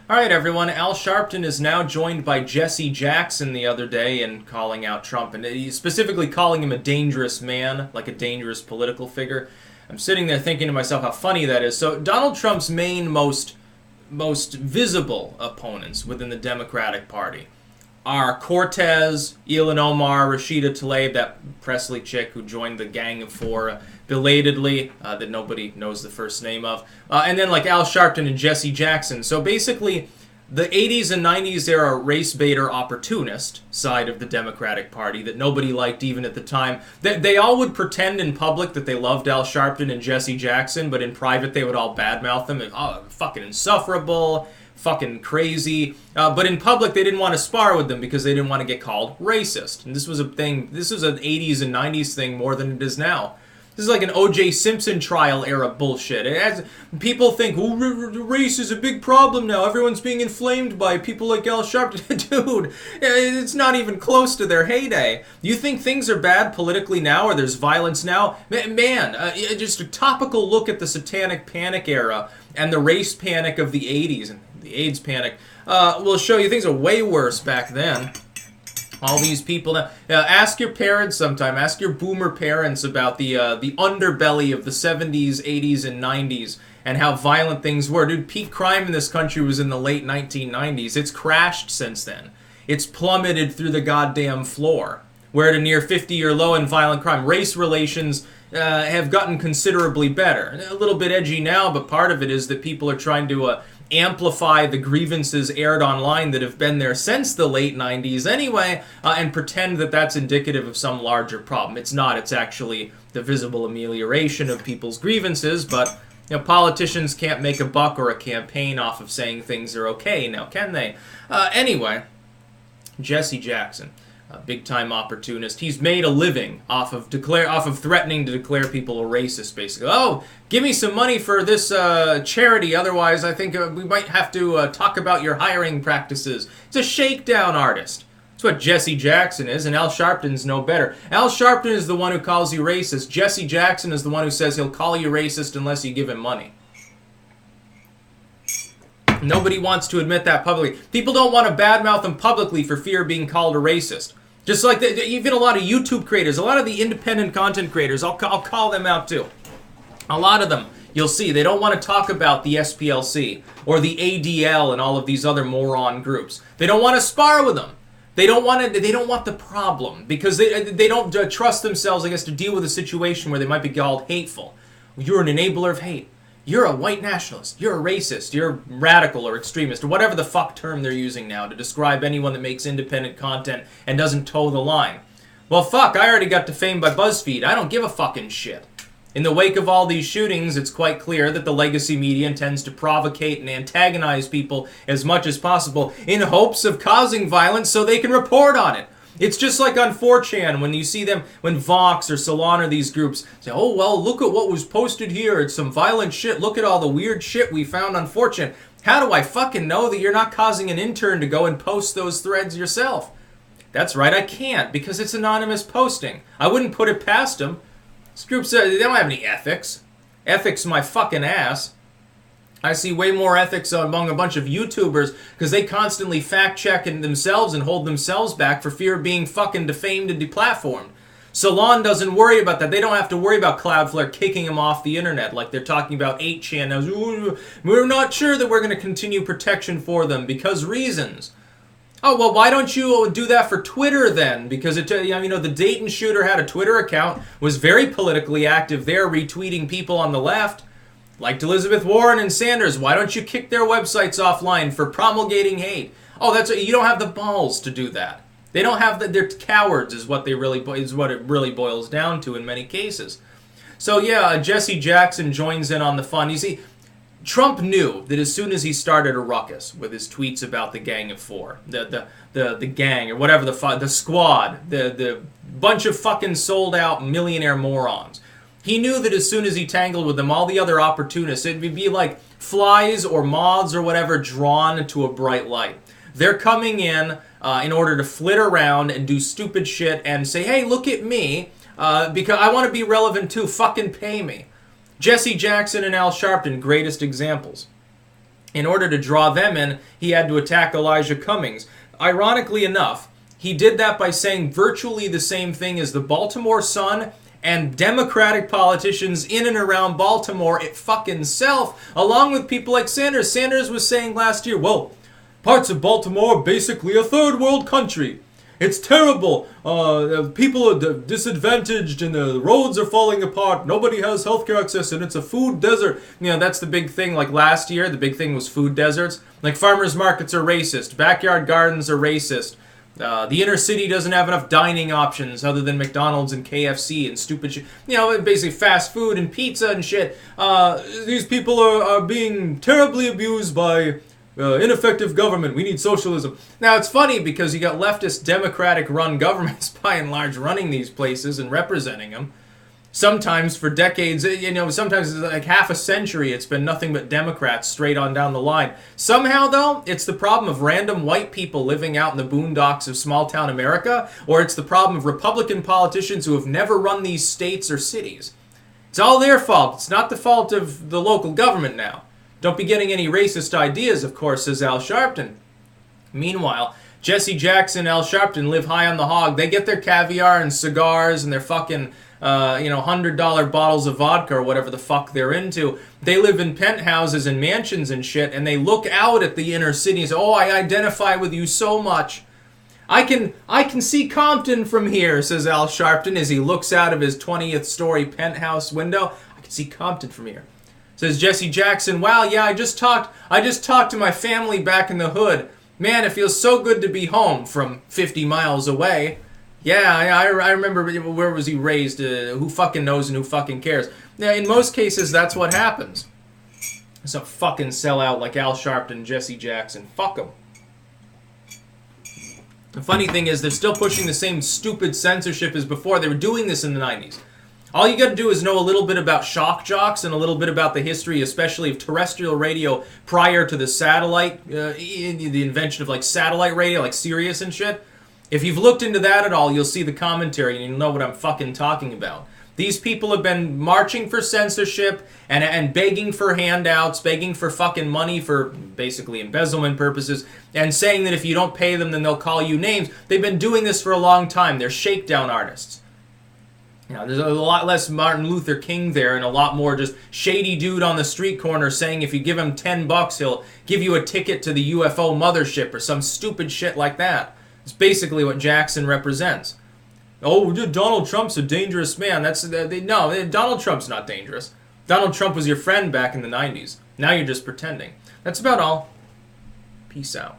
All right, everyone. Al Sharpton is now joined by Jesse Jackson the other day in calling out Trump, and he's specifically calling him a dangerous man, like a dangerous political figure. I'm sitting there thinking to myself how funny that is. So Donald Trump's main, most visible opponents within the Democratic Party are Cortez, Ilhan Omar, Rashida Tlaib, that Presley chick who joined the Gang of Four belatedly, that nobody knows the first name of, and then like Al Sharpton and Jesse Jackson. So basically, the 80s and 90s era race baiter opportunist side of the Democratic Party that nobody liked even at the time. They all would pretend in public that they loved Al Sharpton and Jesse Jackson, but in private they would all badmouth them and, oh, fucking insufferable, fucking crazy. But in public they didn't want to spar with them because they didn't want to get called racist. And this was a thing, this was an 80s and 90s thing more than it is now. This is like an O.J. Simpson trial era bullshit. People think, oh, race is a big problem now. Everyone's being inflamed by people like Al Sharpton. Dude, it's not even close to their heyday. You think things are bad politically now or there's violence now? Man, just a topical look at the satanic panic era and the race panic of the 80s and the AIDS panic will show you things are way worse back then. All these people now. Ask your parents sometime. Ask your boomer parents about the underbelly of the 70s, 80s, and 90s and how violent things were. Dude, peak crime in this country was in the late 1990s. It's crashed since then. It's plummeted through the goddamn floor. We're at a near 50-year low in violent crime. Race relations have gotten considerably better. A little bit edgy now, but part of it is that people are trying to amplify the grievances aired online that have been there since the late 90s anyway, and pretend that that's indicative of some larger problem. It's not. It's actually the visible amelioration of people's grievances, but politicians can't make a buck or a campaign off of saying things are okay now, can they? Anyway, Jesse Jackson. A big-time opportunist. He's made a living off of threatening to declare people a racist, basically. Oh, give me some money for this charity, otherwise I think we might have to talk about your hiring practices. He's a shakedown artist. That's what Jesse Jackson is, and Al Sharpton's no better. Al Sharpton is the one who calls you racist. Jesse Jackson is the one who says he'll call you racist unless you give him money. Nobody wants to admit that publicly. People don't want to badmouth him publicly for fear of being called a racist. Just like even a lot of YouTube creators, a lot of the independent content creators, I'll call them out too. A lot of them, you'll see, they don't want to talk about the SPLC or the ADL and all of these other moron groups. They don't want to spar with them. They don't want the problem because they don't trust themselves, I guess, to deal with a situation where they might be called hateful. You're an enabler of hate. You're a white nationalist, you're a racist, you're radical or extremist, or whatever the fuck term they're using now to describe anyone that makes independent content and doesn't toe the line. Well, fuck, I already got defamed by BuzzFeed. I don't give a fucking shit. In the wake of all these shootings, it's quite clear that the legacy media intends to provocate and antagonize people as much as possible in hopes of causing violence so they can report on it. It's just like on 4chan when you see them, when Vox or Salon or these groups say, oh, well, look at what was posted here. It's some violent shit. Look at all the weird shit we found on 4chan. How do I fucking know that you're not causing an intern to go and post those threads yourself? That's right, I can't, because it's anonymous posting. I wouldn't put it past them. This group says they don't have any ethics. Ethics my fucking ass. I see way more ethics among a bunch of YouTubers because they constantly fact-check themselves and hold themselves back for fear of being fucking defamed and deplatformed. Salon doesn't worry about that. They don't have to worry about Cloudflare kicking them off the internet like they're talking about 8chan now. We're not sure that we're going to continue protection for them because reasons. Oh, well, why don't you do that for Twitter then? Because the Dayton shooter had a Twitter account, was very politically active there, retweeting people on the left. Liked Elizabeth Warren and Sanders. Why don't you kick their websites offline for promulgating hate? Oh, you don't have the balls to do that. They don't have they're cowards is what it really boils down to in many cases. So yeah, Jesse Jackson joins in on the fun. You see, Trump knew that as soon as he started a ruckus with his tweets about the Gang of Four, the gang or whatever the squad, the bunch of fucking sold out millionaire morons. He knew that as soon as he tangled with them, all the other opportunists, it would be like flies or moths or whatever drawn to a bright light. They're coming in order to flit around and do stupid shit and say, hey, look at me, because I want to be relevant too, fucking pay me. Jesse Jackson and Al Sharpton, greatest examples. In order to draw them in, he had to attack Elijah Cummings. Ironically enough, he did that by saying virtually the same thing as the Baltimore Sun and Democratic politicians in and around Baltimore it fucking self, along with people like Sanders. Sanders was saying last year, well, parts of Baltimore are basically a third world country. It's terrible. People are disadvantaged and the roads are falling apart. Nobody has healthcare access and it's a food desert. You know, that's the big thing. Like last year, the big thing was food deserts. Like farmers markets are racist. Backyard gardens are racist. The inner city doesn't have enough dining options other than McDonald's and KFC and stupid shit. You know, basically fast food and pizza and shit. These people are being terribly abused by ineffective government. We need socialism. Now, it's funny because you got leftist Democratic-run governments by and large running these places and representing them. Sometimes for decades, you know, sometimes like half a century, it's been nothing but Democrats straight on down the line. Somehow, though, it's the problem of random white people living out in the boondocks of small-town America, or it's the problem of Republican politicians who have never run these states or cities. It's all their fault. It's not the fault of the local government now. Don't be getting any racist ideas, of course, says Al Sharpton. Meanwhile, Jesse Jackson, Al Sharpton live high on the hog. They get their caviar and cigars and their fucking, $100 bottles of vodka or whatever the fuck they're into. They live in penthouses and mansions and shit, and they look out at the inner city and say, oh, I identify with you so much. I can see Compton from here, says Al Sharpton as he looks out of his 20th story penthouse window. I can see Compton from here. Says Jesse Jackson, wow, yeah, I just talked to my family back in the hood. Man, it feels so good to be home from 50 miles away. Yeah, I remember, where was he raised? Who fucking knows and who fucking cares? Yeah, in most cases, that's what happens. Some fucking sellout like Al Sharpton and Jesse Jackson. Fuck them. The funny thing is, they're still pushing the same stupid censorship as before. They were doing this in the 90s. All you got to do is know a little bit about shock jocks and a little bit about the history, especially of terrestrial radio prior to the satellite, the invention of like satellite radio, like Sirius and shit. If you've looked into that at all, you'll see the commentary and you'll know what I'm fucking talking about. These people have been marching for censorship and begging for handouts, begging for fucking money for basically embezzlement purposes, and saying that if you don't pay them, then they'll call you names. They've been doing this for a long time. They're shakedown artists. You know, there's a lot less Martin Luther King there and a lot more just shady dude on the street corner saying if you give him $10, he'll give you a ticket to the UFO mothership or some stupid shit like that. It's basically what Jackson represents. Oh, Donald Trump's a dangerous man. No, Donald Trump's not dangerous. Donald Trump was your friend back in the 90s. Now you're just pretending. That's about all. Peace out.